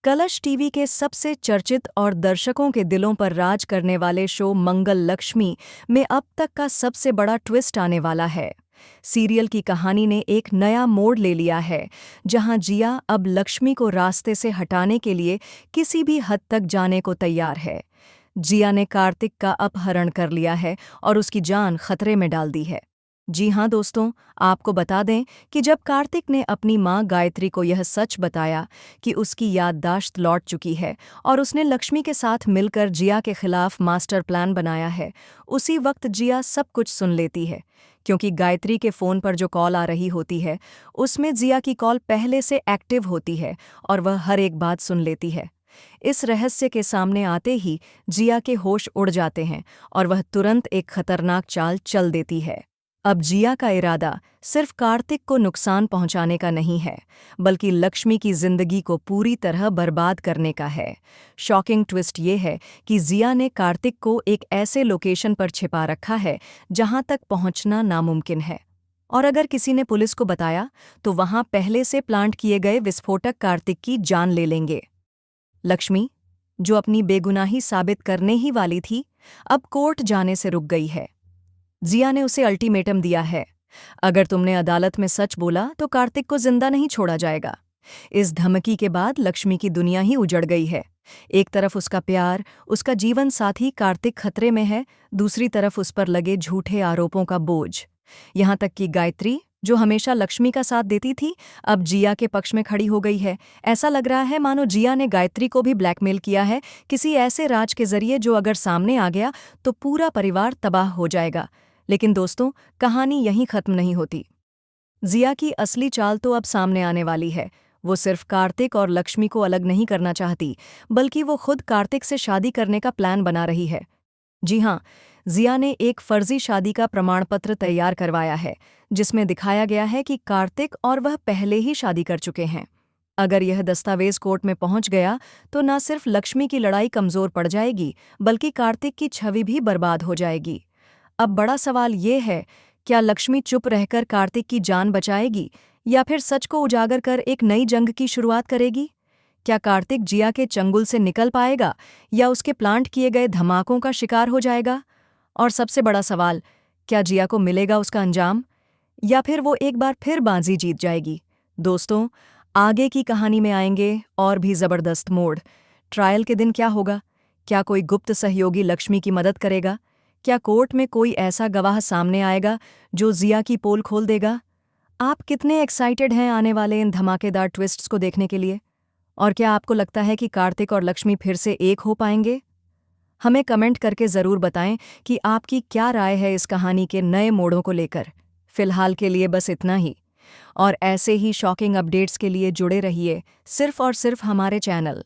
कलश टीवी के सबसे चर्चित और दर्शकों के दिलों पर राज करने वाले शो मंगल लक्ष्मी में अब तक का सबसे बड़ा ट्विस्ट आने वाला है। सीरियल की कहानी ने एक नया मोड़ ले लिया है, जहां जिया अब लक्ष्मी को रास्ते से हटाने के लिए किसी भी हद तक जाने को तैयार है। जिया ने कार्तिक का अपहरण कर लिया है और उसकी जान खतरे में डाल दी है। जी हाँ दोस्तों, आपको बता दें कि जब कार्तिक ने अपनी मां गायत्री को यह सच बताया कि उसकी याददाश्त लौट चुकी है और उसने लक्ष्मी के साथ मिलकर जिया के खिलाफ मास्टर प्लान बनाया है, उसी वक्त जिया सब कुछ सुन लेती है। क्योंकि गायत्री के फ़ोन पर जो कॉल आ रही होती है, उसमें जिया की कॉल पहले से एक्टिव होती है और वह हर एक बात सुन लेती है। इस रहस्य के सामने आते ही जिया के होश उड़ जाते हैं और वह तुरंत एक खतरनाक चाल चल देती है। अब जिया का इरादा सिर्फ कार्तिक को नुकसान पहुंचाने का नहीं है, बल्कि लक्ष्मी की जिंदगी को पूरी तरह बर्बाद करने का है। शॉकिंग ट्विस्ट ये है कि जिया ने कार्तिक को एक ऐसे लोकेशन पर छिपा रखा है जहां तक पहुंचना नामुमकिन है, और अगर किसी ने पुलिस को बताया तो वहां पहले से प्लांट किए गए विस्फोटक कार्तिक की जान ले लेंगे। लक्ष्मी, जो अपनी बेगुनाही साबित करने ही वाली थी, अब कोर्ट जाने से रुक गई है। जिया ने उसे अल्टीमेटम दिया है, अगर तुमने अदालत में सच बोला तो कार्तिक को जिंदा नहीं छोड़ा जाएगा। इस धमकी के बाद लक्ष्मी की दुनिया ही उजड़ गई है। एक तरफ उसका प्यार, उसका जीवन साथी कार्तिक खतरे में है, दूसरी तरफ उस पर लगे झूठे आरोपों का बोझ। यहां तक कि गायत्री, जो हमेशा लक्ष्मी का साथ देती थी, अब जिया के पक्ष में खड़ी हो गई है। ऐसा लग रहा है मानो जिया ने गायत्री को भी ब्लैकमेल किया है, किसी ऐसे राज के जरिए जो अगर सामने आ गया तो पूरा परिवार तबाह हो जाएगा। लेकिन दोस्तों, कहानी यहीं खत्म नहीं होती। जिया की असली चाल तो अब सामने आने वाली है। वो सिर्फ कार्तिक और लक्ष्मी को अलग नहीं करना चाहती, बल्कि वो खुद कार्तिक से शादी करने का प्लान बना रही है। जी हाँ, जिया ने एक फर्जी शादी का प्रमाण पत्र तैयार करवाया है, जिसमें दिखाया गया है कि कार्तिक और वह पहले ही शादी कर चुके हैं। अगर यह दस्तावेज कोर्ट में पहुंच गया तो न सिर्फ लक्ष्मी की लड़ाई कमजोर पड़ जाएगी, बल्कि कार्तिक की छवि भी बर्बाद हो जाएगी। अब बड़ा सवाल ये है, क्या लक्ष्मी चुप रहकर कार्तिक की जान बचाएगी या फिर सच को उजागर कर एक नई जंग की शुरुआत करेगी? क्या कार्तिक जिया के चंगुल से निकल पाएगा या उसके प्लांट किए गए धमाकों का शिकार हो जाएगा? और सबसे बड़ा सवाल, क्या जिया को मिलेगा उसका अंजाम या फिर वो एक बार फिर बाजी जीत जाएगी? दोस्तों, आगे की कहानी में आएंगे और भी जबरदस्त मोड़। ट्रायल के दिन क्या होगा? क्या कोई गुप्त सहयोगी लक्ष्मी की मदद करेगा? क्या कोर्ट में कोई ऐसा गवाह सामने आएगा जो जिया की पोल खोल देगा? आप कितने एक्साइटेड हैं आने वाले इन धमाकेदार ट्विस्ट्स को देखने के लिए? और क्या आपको लगता है कि कार्तिक और लक्ष्मी फिर से एक हो पाएंगे? हमें कमेंट करके ज़रूर बताएं कि आपकी क्या राय है इस कहानी के नए मोड़ों को लेकर। फिलहाल के लिए बस इतना ही, और ऐसे ही शॉकिंग अपडेट्स के लिए जुड़े रहिए सिर्फ और सिर्फ हमारे चैनल